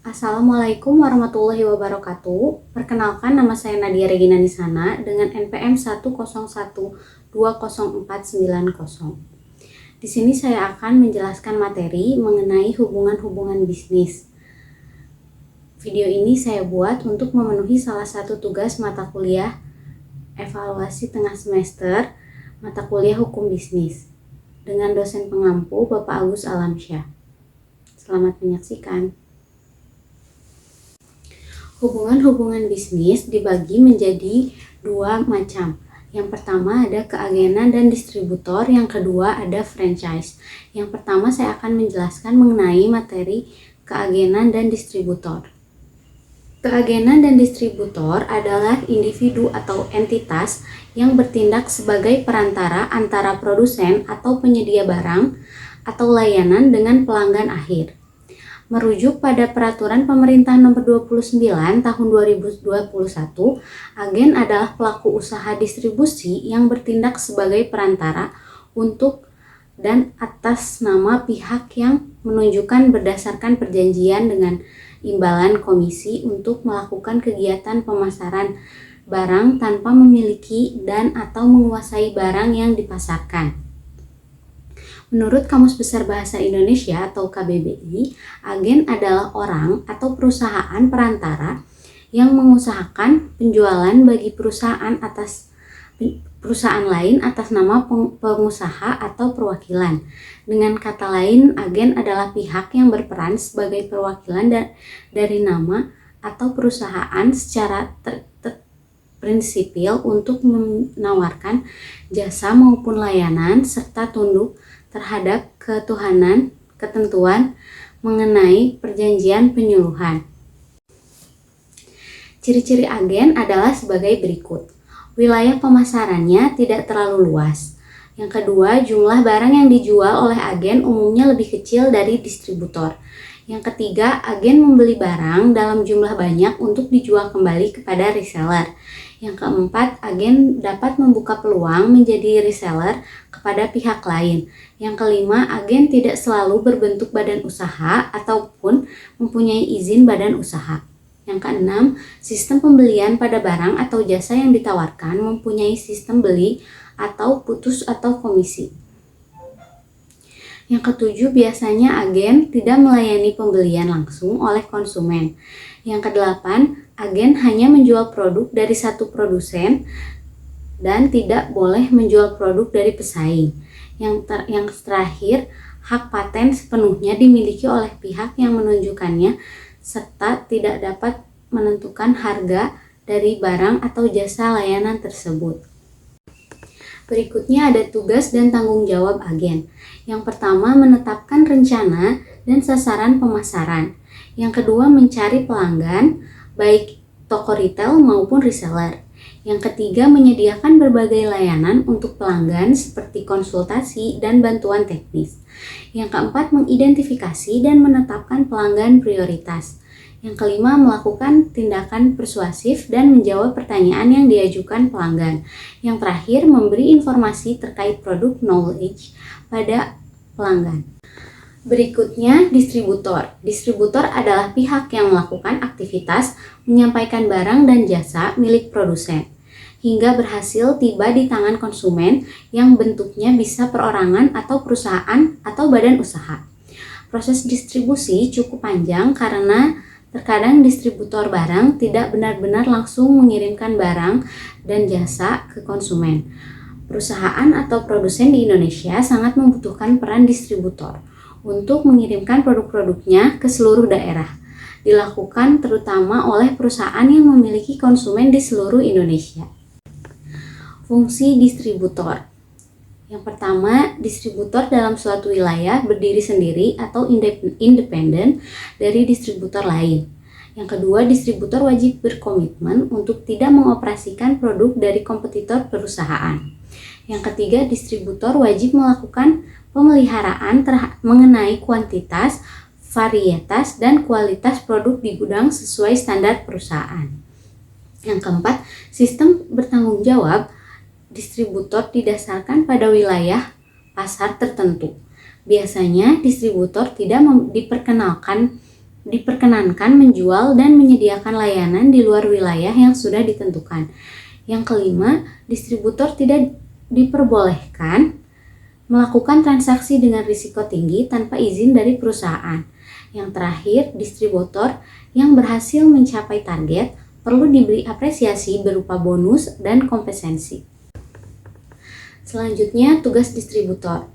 Assalamualaikum warahmatullahi wabarakatuh. Perkenalkan, nama saya Nadia Regina Nisana dengan NPM 101204990. Di sini saya akan menjelaskan materi mengenai hubungan-hubungan bisnis. Video ini saya buat untuk memenuhi salah satu tugas mata kuliah evaluasi tengah semester mata kuliah hukum bisnis dengan dosen pengampu Bapak Agus Alamsyah. Selamat menyaksikan. Hubungan-hubungan bisnis dibagi menjadi dua macam. Yang pertama ada keagenan dan distributor, yang kedua ada franchise. Yang pertama saya akan menjelaskan mengenai materi keagenan dan distributor. Keagenan dan distributor adalah individu atau entitas yang bertindak sebagai perantara antara produsen atau penyedia barang atau layanan dengan pelanggan akhir. Merujuk pada Peraturan Pemerintah Nomor 29 Tahun 2021, agen adalah pelaku usaha distribusi yang bertindak sebagai perantara untuk dan atas nama pihak yang menunjukkan berdasarkan perjanjian dengan imbalan komisi untuk melakukan kegiatan pemasaran barang tanpa memiliki dan atau menguasai barang yang dipasarkan. Menurut Kamus Besar Bahasa Indonesia atau KBBI, agen adalah orang atau perusahaan perantara yang mengusahakan penjualan bagi perusahaan lain atas nama pengusaha atau perwakilan. Dengan kata lain, agen adalah pihak yang berperan sebagai perwakilan dari nama atau perusahaan secara prinsipil untuk menawarkan jasa maupun layanan serta tunduk terhadap ketentuan mengenai perjanjian penyuluhan. Ciri-ciri agen adalah sebagai berikut. Wilayah pemasarannya tidak terlalu luas. Yang kedua, jumlah barang yang dijual oleh agen umumnya lebih kecil dari distributor. Yang ketiga, agen membeli barang dalam jumlah banyak untuk dijual kembali kepada reseller. Yang keempat, agen dapat membuka peluang menjadi reseller kepada pihak lain. Yang kelima, agen tidak selalu berbentuk badan usaha ataupun mempunyai izin badan usaha. Yang keenam, sistem pembelian pada barang atau jasa yang ditawarkan mempunyai sistem beli atau putus atau komisi. Yang ketujuh, biasanya agen tidak melayani pembelian langsung oleh konsumen. Yang kedelapan, agen hanya menjual produk dari satu produsen dan tidak boleh menjual produk dari pesaing. Yang terakhir, hak paten sepenuhnya dimiliki oleh pihak yang menunjukkannya serta tidak dapat menentukan harga dari barang atau jasa layanan tersebut. Berikutnya ada tugas dan tanggung jawab agen. Yang pertama, menetapkan rencana dan sasaran pemasaran. Yang kedua, mencari pelanggan, baik toko retail maupun reseller. Yang ketiga, menyediakan berbagai layanan untuk pelanggan seperti konsultasi dan bantuan teknis. Yang keempat, mengidentifikasi dan menetapkan pelanggan prioritas. Yang kelima, melakukan tindakan persuasif dan menjawab pertanyaan yang diajukan pelanggan. Yang terakhir, memberi informasi terkait produk knowledge pada pelanggan. Berikutnya, distributor. Distributor adalah pihak yang melakukan aktivitas menyampaikan barang dan jasa milik produsen hingga berhasil tiba di tangan konsumen yang bentuknya bisa perorangan atau perusahaan atau badan usaha. Proses distribusi cukup panjang karena terkadang distributor barang tidak benar-benar langsung mengirimkan barang dan jasa ke konsumen. Perusahaan atau produsen di Indonesia sangat membutuhkan peran distributor untuk mengirimkan produk-produknya ke seluruh daerah. Dilakukan terutama oleh perusahaan yang memiliki konsumen di seluruh Indonesia. Fungsi distributor. Yang pertama, distributor dalam suatu wilayah berdiri sendiri atau independen dari distributor lain. Yang kedua, distributor wajib berkomitmen untuk tidak mengoperasikan produk dari kompetitor perusahaan. Yang ketiga, distributor wajib melakukan pemeliharaan mengenai kuantitas, varietas, dan kualitas produk di gudang sesuai standar perusahaan. Yang keempat, sistem bertanggung jawab distributor didasarkan pada wilayah pasar tertentu. Biasanya distributor tidak diperkenalkan diperkenankan menjual dan menyediakan layanan di luar wilayah yang sudah ditentukan. Yang kelima, distributor tidak diperbolehkan melakukan transaksi dengan risiko tinggi tanpa izin dari perusahaan. Yang terakhir, distributor yang berhasil mencapai target perlu diberi apresiasi berupa bonus dan kompensasi. Selanjutnya, tugas distributor.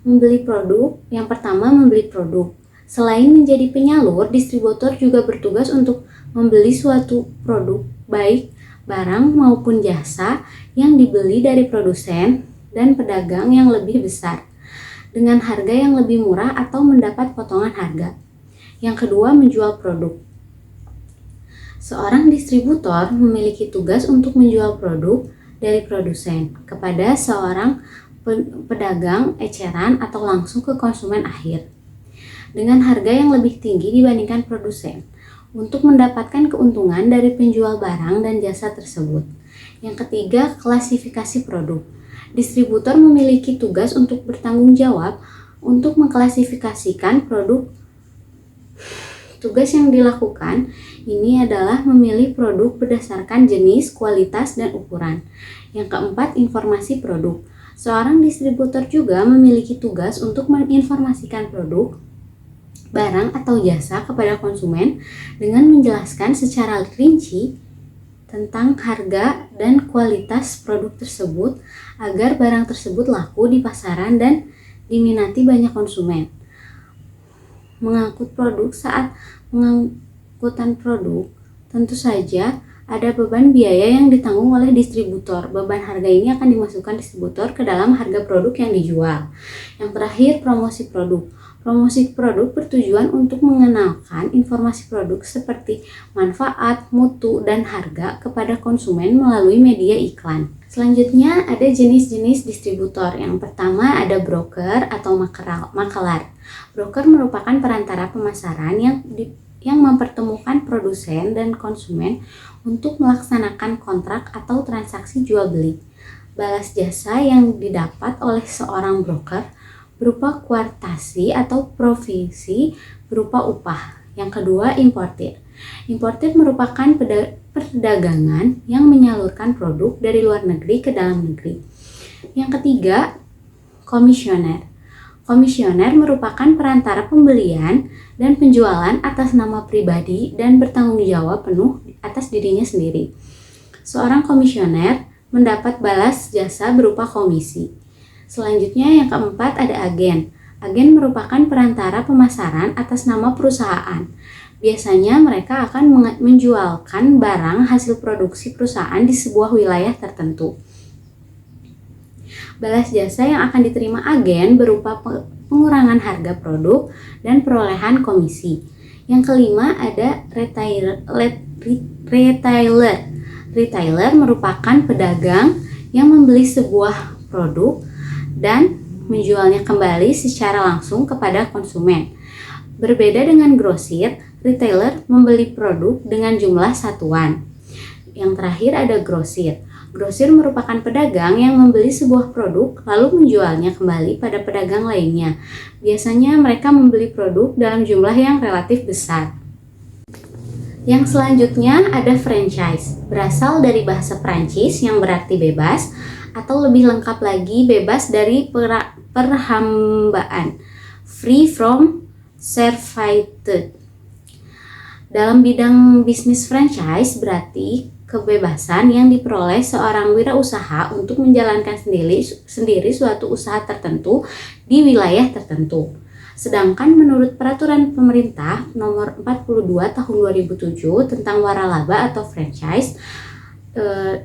Membeli produk. Yang pertama, membeli produk. Selain menjadi penyalur, distributor juga bertugas untuk membeli suatu produk, baik barang maupun jasa yang dibeli dari produsen dan pedagang yang lebih besar, dengan harga yang lebih murah atau mendapat potongan harga. Yang kedua, menjual produk. Seorang distributor memiliki tugas untuk menjual produk dari produsen kepada seorang pedagang eceran atau langsung ke konsumen akhir, dengan harga yang lebih tinggi dibandingkan produsen, untuk mendapatkan keuntungan dari penjual barang dan jasa tersebut. Yang ketiga, klasifikasi produk. Distributor memiliki tugas untuk bertanggung jawab untuk mengklasifikasikan produk. Tugas yang dilakukan ini adalah memilih produk berdasarkan jenis, kualitas, dan ukuran. Yang keempat, informasi produk. Seorang distributor juga memiliki tugas untuk menginformasikan produk, barang atau jasa kepada konsumen dengan menjelaskan secara rinci tentang harga dan kualitas produk tersebut agar barang tersebut laku di pasaran dan diminati banyak konsumen. Mengangkut produk. Saat pengangkutan produk, tentu saja ada beban biaya yang ditanggung oleh distributor. Beban harga ini akan dimasukkan distributor ke dalam harga produk yang dijual. Yang terakhir, promosi produk. Promosi produk bertujuan untuk mengenalkan informasi produk seperti manfaat, mutu, dan harga kepada konsumen melalui media iklan. Selanjutnya ada jenis-jenis distributor. Yang pertama ada broker atau makelar. Broker merupakan perantara pemasaran yang mempertemukan produsen dan konsumen untuk melaksanakan kontrak atau transaksi jual beli. Balas jasa yang didapat oleh seorang broker berupa kuartasi atau provisi berupa upah. Yang kedua, importir. Importir merupakan perdagangan yang menyalurkan produk dari luar negeri ke dalam negeri. Yang ketiga, komisioner. Komisioner merupakan perantara pembelian dan penjualan atas nama pribadi dan bertanggung jawab penuh atas dirinya sendiri. Seorang komisioner mendapat balas jasa berupa komisi. Selanjutnya yang keempat ada agen. Agen merupakan perantara pemasaran atas nama perusahaan. Biasanya mereka akan menjualkan barang hasil produksi perusahaan di sebuah wilayah tertentu. Balas jasa yang akan diterima agen berupa pengurangan harga produk dan perolehan komisi. Yang kelima ada retailer. Retailer merupakan pedagang yang membeli sebuah produk dan menjualnya kembali secara langsung kepada konsumen. Berbeda dengan grosir, retailer membeli produk dengan jumlah satuan. Yang terakhir ada grosir. Grosir merupakan pedagang yang membeli sebuah produk lalu menjualnya kembali pada pedagang lainnya. Biasanya mereka membeli produk dalam jumlah yang relatif besar. Yang selanjutnya ada franchise. Berasal dari bahasa Prancis yang berarti bebas, atau lebih lengkap lagi bebas dari perhambaan, free from servitude. Dalam bidang bisnis franchise berarti kebebasan yang diperoleh seorang wirausaha untuk menjalankan sendiri suatu usaha tertentu di wilayah tertentu. Sedangkan menurut peraturan pemerintah nomor 42 tahun 2007 tentang waralaba atau franchise,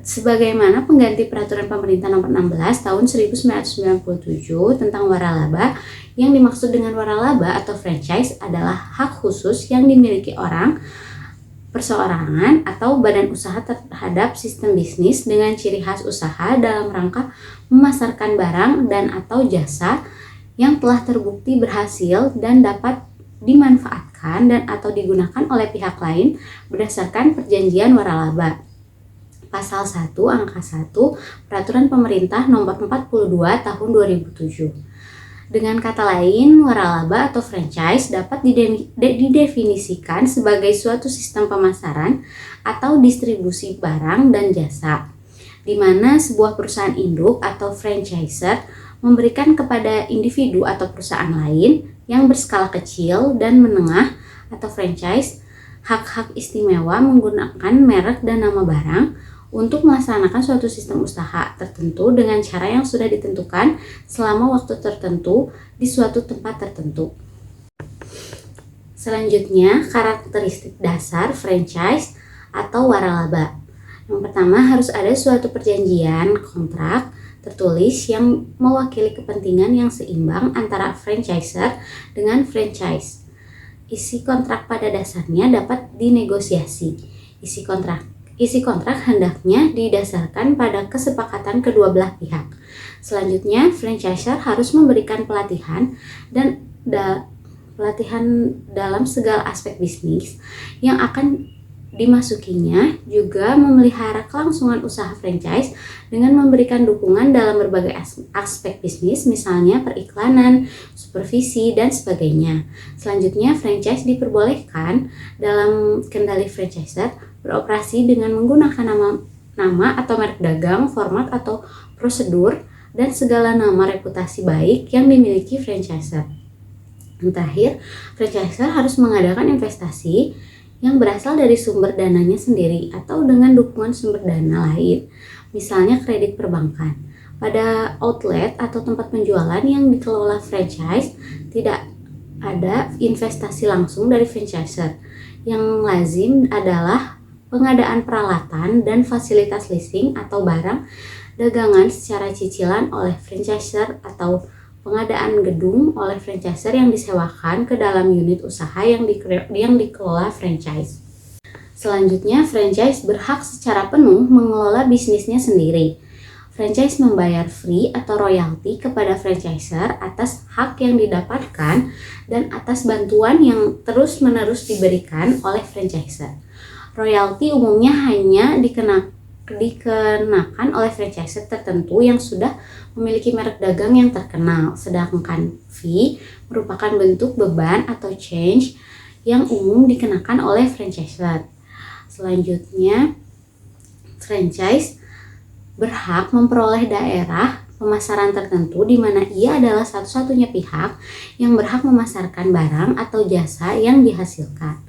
sebagaimana pengganti peraturan pemerintah nomor 16 tahun 1997 tentang waralaba, yang dimaksud dengan waralaba atau franchise adalah hak khusus yang dimiliki orang, perseorangan, atau badan usaha terhadap sistem bisnis dengan ciri khas usaha dalam rangka memasarkan barang dan atau jasa yang telah terbukti berhasil dan dapat dimanfaatkan dan atau digunakan oleh pihak lain berdasarkan perjanjian waralaba. Pasal 1 angka 1 Peraturan Pemerintah Nomor 42 Tahun 2007. Dengan kata lain, waralaba atau franchise dapat didefinisikan sebagai suatu sistem pemasaran atau distribusi barang dan jasa, di mana sebuah perusahaan induk atau franchisor memberikan kepada individu atau perusahaan lain yang berskala kecil dan menengah atau franchise hak-hak istimewa menggunakan merek dan nama barang untuk melaksanakan suatu sistem usaha tertentu dengan cara yang sudah ditentukan selama waktu tertentu di suatu tempat tertentu. Selanjutnya, karakteristik dasar franchise atau waralaba. Yang pertama, harus ada suatu perjanjian kontrak tertulis yang mewakili kepentingan yang seimbang antara franchisor dengan franchise. Isi kontrak pada dasarnya dapat dinegosiasi. Isi kontrak hendaknya didasarkan pada kesepakatan kedua belah pihak. Selanjutnya, franchisor harus memberikan pelatihan dalam segala aspek bisnis yang akan dimasukinya, juga memelihara kelangsungan usaha franchise dengan memberikan dukungan dalam berbagai aspek bisnis, misalnya periklanan, supervisi, dan sebagainya. Selanjutnya, franchise diperbolehkan dalam kendali franchisor beroperasi dengan menggunakan nama atau merek dagang, format atau prosedur, dan segala nama reputasi baik yang dimiliki franchisor. Yang terakhir, franchisor harus mengadakan investasi yang berasal dari sumber dananya sendiri atau dengan dukungan sumber dana lain, misalnya kredit perbankan. Pada outlet atau tempat penjualan yang dikelola franchise, tidak ada investasi langsung dari franchisor. Yang lazim adalah pengadaan peralatan dan fasilitas leasing atau barang dagangan secara cicilan oleh franchisor atau pengadaan gedung oleh franchisor yang disewakan ke dalam unit usaha yang dikelola franchise. Selanjutnya, franchise berhak secara penuh mengelola bisnisnya sendiri. Franchise membayar fee atau royalti kepada franchisor atas hak yang didapatkan dan atas bantuan yang terus-menerus diberikan oleh franchisor. Royalti umumnya hanya dikenakan oleh franchisor tertentu yang sudah memiliki merek dagang yang terkenal, sedangkan fee merupakan bentuk beban atau charge yang umum dikenakan oleh franchisor. Selanjutnya, franchise berhak memperoleh daerah pemasaran tertentu di mana ia adalah satu-satunya pihak yang berhak memasarkan barang atau jasa yang dihasilkan.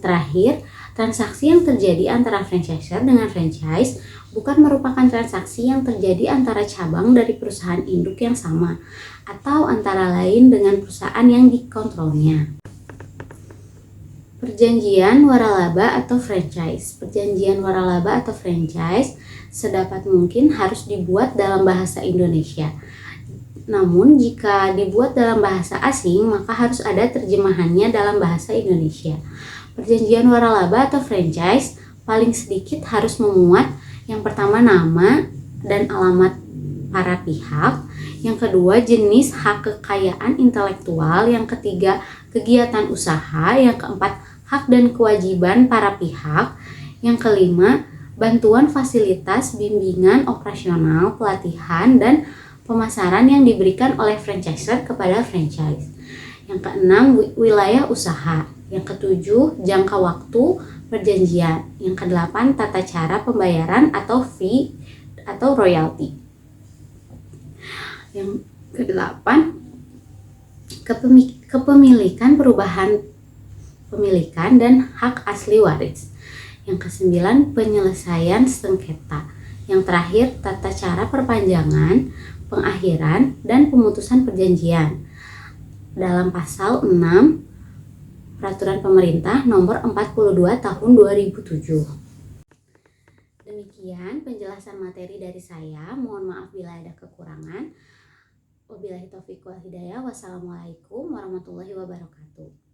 Terakhir, transaksi yang terjadi antara franchisor dengan franchise bukan merupakan transaksi yang terjadi antara cabang dari perusahaan induk yang sama atau antara lain dengan perusahaan yang dikontrolnya. Perjanjian waralaba atau franchise. Perjanjian waralaba atau franchise sedapat mungkin harus dibuat dalam bahasa Indonesia. Namun jika dibuat dalam bahasa asing, maka harus ada terjemahannya dalam bahasa Indonesia. Perjanjian waralaba atau franchise paling sedikit harus memuat yang pertama nama dan alamat para pihak, yang kedua jenis hak kekayaan intelektual, yang ketiga kegiatan usaha, yang keempat hak dan kewajiban para pihak, yang kelima bantuan fasilitas, bimbingan operasional, pelatihan, dan pemasaran yang diberikan oleh franchisor kepada franchise. Yang keenam, wilayah usaha. Yang ketujuh, jangka waktu perjanjian. Yang kedelapan, tata cara pembayaran atau fee atau royalti. Yang kedelapan, kepemilikan, perubahan pemilikan, dan hak asli waris. Yang kesembilan, penyelesaian sengketa. Yang terakhir, tata cara perpanjangan, pengakhiran, dan pemutusan perjanjian. Dalam pasal 6 Peraturan Pemerintah Nomor 42 Tahun 2007. Demikian penjelasan materi dari saya. Mohon maaf bila ada kekurangan. Wabillahi taufiq wal hidayah. Wassalamualaikum warahmatullahi wabarakatuh.